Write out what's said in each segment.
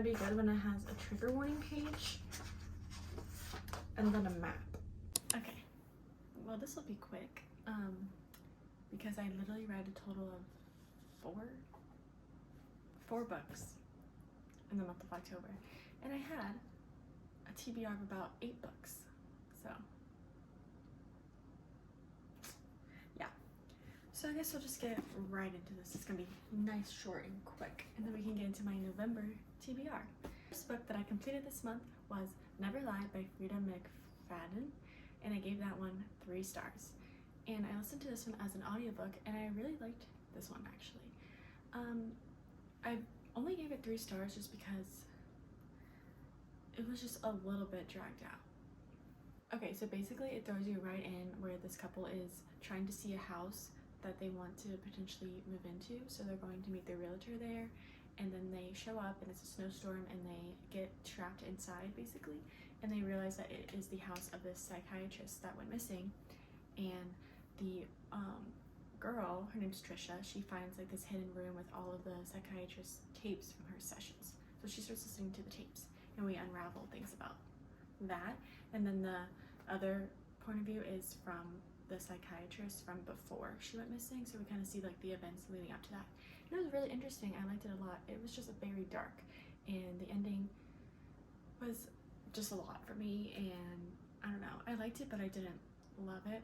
pretty good when it has a trigger warning page and then a map. Okay, well this will be quick because I literally read a total of four books in the month of October, and I had a TBR of about 8 books. So yeah, so I guess we'll just get right into this. It's gonna be nice, short, and quick, and then we can get into my November TBR. The first book that I completed this month was Never Lie by Frida McFadden, and I gave that one 3 stars. And I listened to this one as an audiobook, and I really liked this one actually. I only gave it 3 stars just because it was just a little bit dragged out. Okay, so basically it throws you right in where this couple is trying to see a house that they want to potentially move into. So they're going to meet their realtor there, and then they show up and it's a snowstorm and they get trapped inside basically, and they realize that it is the house of this psychiatrist that went missing. And the girl, her name's Trisha, she finds like this hidden room with all of the psychiatrist's tapes from her sessions. So she starts listening to the tapes, and we unravel things about that. And then the other point of view is from the psychiatrist from before she went missing, so we kind of see like the events leading up to that. And it was really interesting. I liked it a lot. It was just very dark, and the ending was just a lot for me, and I don't know, I liked it but I didn't love it.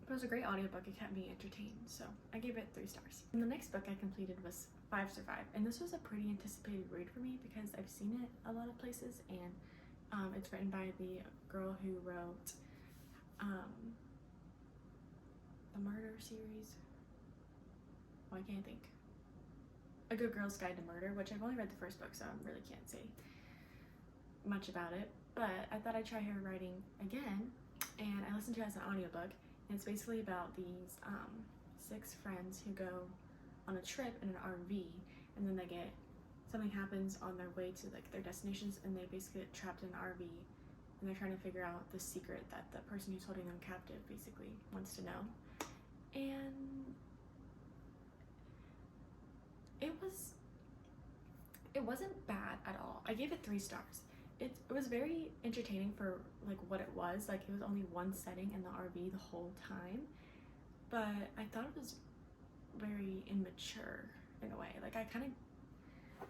But it was a great audiobook. It kept me entertained, so I gave it 3 stars. And the next book I completed was Five Survive, and this was a pretty anticipated read for me because I've seen it a lot of places, and it's written by the girl who wrote the murder series. Oh, I can't think. A Good Girl's Guide to Murder, which I've only read the first book, so I really can't say much about it. But I thought I'd try her writing again, and I listened to it as an audiobook. And it's basically about these 6 friends who go on a trip in an RV, and then something happens on their way to like their destinations, and they basically get trapped in an RV, and they're trying to figure out the secret that the person who's holding them captive basically wants to know. And it wasn't bad at all. I gave it 3 stars. It was very entertaining for like what it was. Like, it was only one setting in the RV the whole time, but I thought it was very immature in a way. Like, I kind of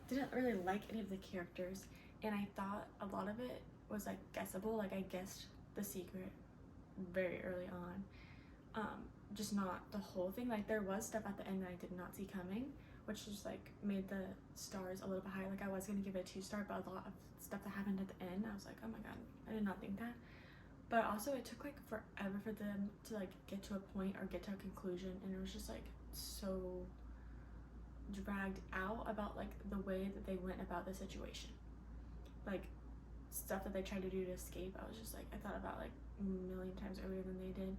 didn't really like any of the characters, and I thought a lot of it was like guessable. Like, I guessed the secret very early on, just not the whole thing. Like, there was stuff at the end that I did not see coming, which just like made the stars a little bit higher. Like, I was gonna give it a 2 star, but a lot of stuff that happened at the end, I was like, oh my god, I did not think that. But also it took like forever for them to like get to a point or get to a conclusion, and it was just like so dragged out about like the way that they went about the situation. Like, stuff that they tried to do to escape, I was just like, I thought about like a million times earlier than they did,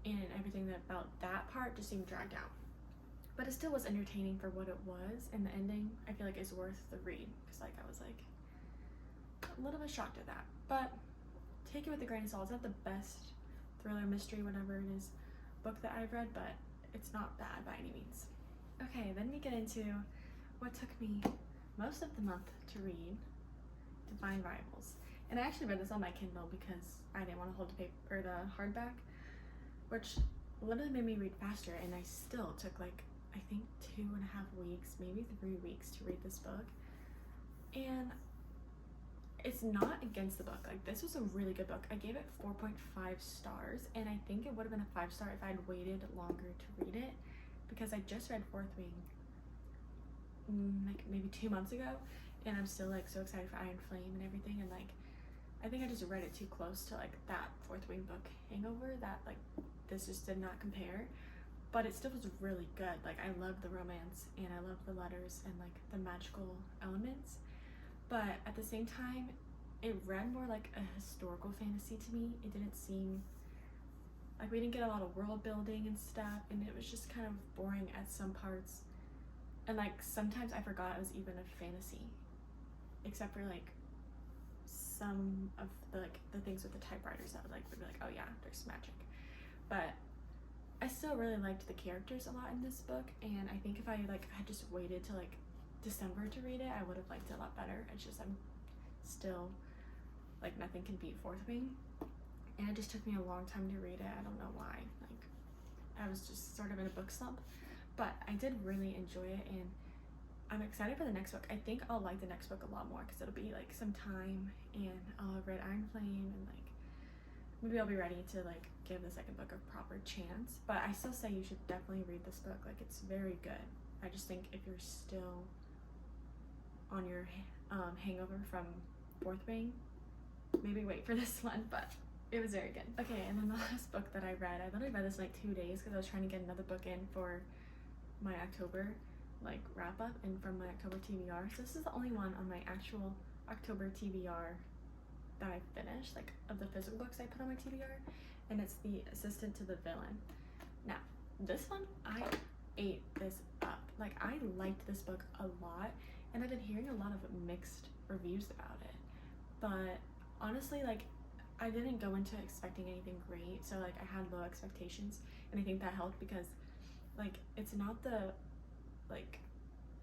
and everything about that part just seemed dragged out. But it still was entertaining for what it was, and the ending I feel like is worth the read, because like I was like a little bit shocked at that. But take it with a grain of salt. It's not the best thriller, mystery, whatever it is book that I've read, but it's not bad by any means. Okay, then we get into what took me most of the month to read, Divine Rivals. And I actually read this on my Kindle because I didn't want to hold the paper or the hardback, which literally made me read faster, and I still took like I think 2.5 weeks, maybe 3 weeks to read this book. And it's not against the book. Like, this was a really good book. I gave it 4.5 stars, and I think it would have been a 5 star if I had waited longer to read it, because I just read Fourth Wing like maybe 2 months ago, and I'm still like so excited for Iron Flame and everything, and like I think I just read it too close to like that Fourth Wing book Hangover that like this just did not compare. But it still was really good. Like, I love the romance, and I love the letters and like the magical elements, but at the same time it read more like a historical fantasy to me. It didn't seem like, we didn't get a lot of world building and stuff, and it was just kind of boring at some parts, and like sometimes I forgot it was even a fantasy, except for like some of the like the things with the typewriters that would be like, oh yeah, there's magic. But I still really liked the characters a lot in this book, and I think if I like had just waited to like December to read it, I would have liked it a lot better. It's just I'm still like nothing can beat Fourth Wing, and it just took me a long time to read it. I don't know why. Like I was just sort of in a book slump, but I did really enjoy it, and I'm excited for the next book. I think I'll like the next book a lot more because it'll be like some time, and I'll have read Iron Flame, and like maybe I'll be ready to like give the second book a proper chance. But I still say you should definitely read this book. Like it's very good. I just think if you're still on your hangover from Fourth Wing, maybe wait for this one, but it was very good. Okay, and then the last book that I read, I literally read this in like 2 days because I was trying to get another book in for my October like wrap up and from my October TBR. So this is the only one on my actual October TBR that I finished, like of the physical books I put on my TBR, and it's The Assistant to the Villain. Now, this one, I ate this up. Like I liked this book a lot, and I've been hearing a lot of mixed reviews about it. But honestly, like I didn't go into expecting anything great, so like I had low expectations, and I think that helped because like it's not the like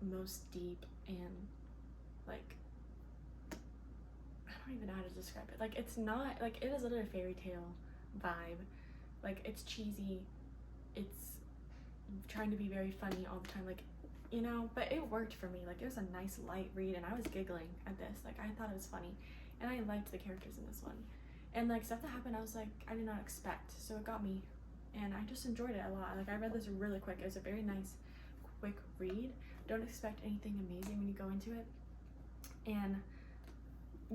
most deep and like I don't even know how to describe it. Like it's not like it is literally a fairy tale vibe. Like it's cheesy, it's trying to be very funny all the time, like you know, but it worked for me. Like it was a nice light read, and I was giggling at this. Like I thought it was funny, and I liked the characters in this one, and like stuff that happened I was like I did not expect, so it got me, and I just enjoyed it a lot. Like I read this really quick. It was a very nice quick read. Don't expect anything amazing when you go into it, and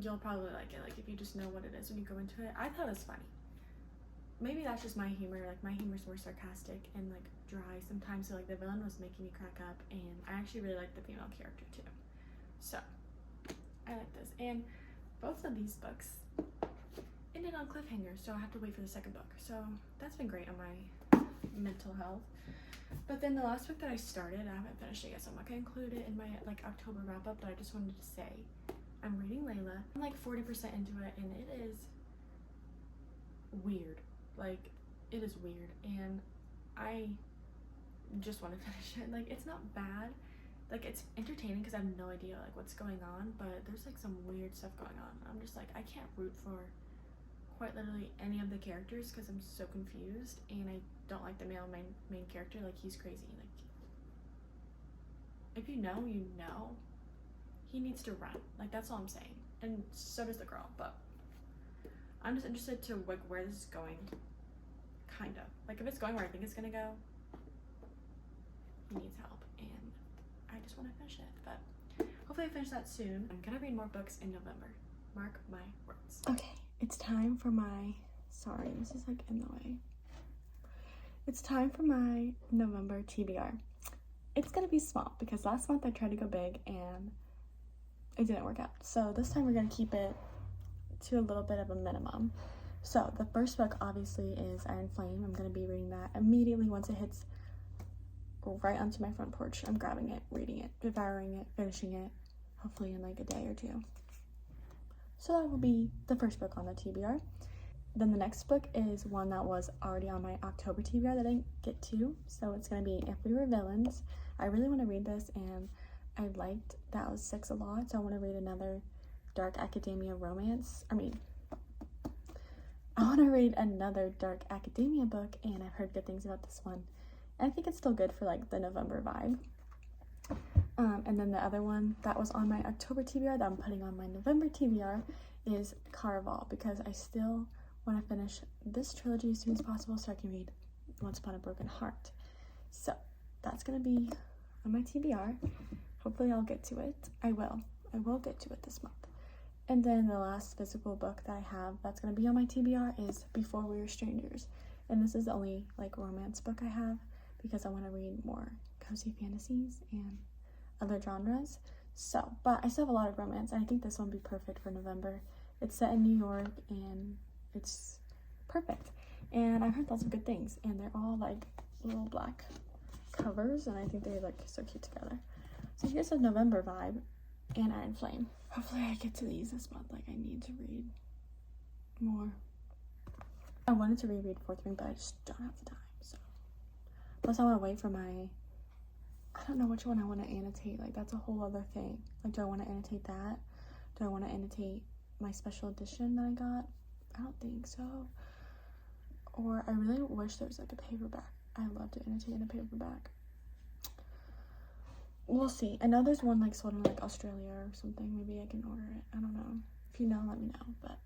you'll probably like it. Like if you just know what it is when you go into it. I thought it was funny. Maybe that's just my humor. Like my humor's more sarcastic and like dry sometimes, so like the villain was making me crack up, and I actually really like the female character too, so I like this. And both of these books ended on cliffhangers, so I have to wait for the second book, so that's been great on my mental health. But then the last book that I started, I haven't finished it yet, so I'm not gonna include it in my like October wrap up, but I just wanted to say I'm reading Layla. I'm like 40% into it, and it is weird. Like it is weird, and I just want to finish it. Like it's not bad, like it's entertaining because I have no idea like what's going on, but there's like some weird stuff going on. I'm just like I can't root for quite literally any of the characters because I'm so confused, and I don't like the main character. Like he's crazy. Like if you know, you know. He needs to run. Like that's all I'm saying, and so does the girl. But I'm just interested to like where this is going. Kind of like if it's going where I think it's gonna go, he needs help, and I just want to finish it. But hopefully I finish that soon. I'm gonna read more books in November. Mark my words. Okay, it's time for my, sorry, this is like in the way. It's time for my November TBR. It's gonna be small because last month I tried to go big and it didn't work out. So this time we're gonna keep it to a little bit of a minimum. So the first book obviously is Iron Flame. I'm gonna be reading that immediately once it hits right onto my front porch. I'm grabbing it, reading it, devouring it, finishing it, hopefully in like a day or two. So that will be the first book on the TBR. Then the next book is one that was already on my October TBR that I didn't get to. So it's gonna be If We Were Villains. I really wanna read this, and I liked That Was Six a lot, so I wanna read another dark academia romance. I wanna read another dark academia book, and I've heard good things about this one. And I think it's still good for like the November vibe. And then the other one that was on my October TBR that I'm putting on my November TBR is Caraval, because I still want to finish this trilogy as soon as possible so I can read Once Upon a Broken Heart. So that's gonna be on my TBR. Hopefully I'll get to it. I will get to it this month. And then the last physical book that I have that's gonna be on my TBR is Before We Were Strangers. And this is the only like romance book I have because I want to read more cozy fantasies and other genres. So, but I still have a lot of romance, and I think this one would be perfect for November. It's set in New York, and it's perfect. And I've heard lots of good things, and they're all like little black covers, and I think they look so cute together. So here's a November vibe and Iron Flame. Hopefully I get to these this month. Like I need to read more. I wanted to reread Fourth Wing, but I just don't have the time. So plus I want to wait for my I don't know which one I want to annotate. Like, that's a whole other thing. Like, do I want to annotate that? Do I want to annotate my special edition that I got? I don't think so. Or I really wish there was like a paperback. I love to annotate in a paperback. We'll see. I know there's one like sold in like Australia or something. Maybe I can order it. I don't know. If you know, let me know. But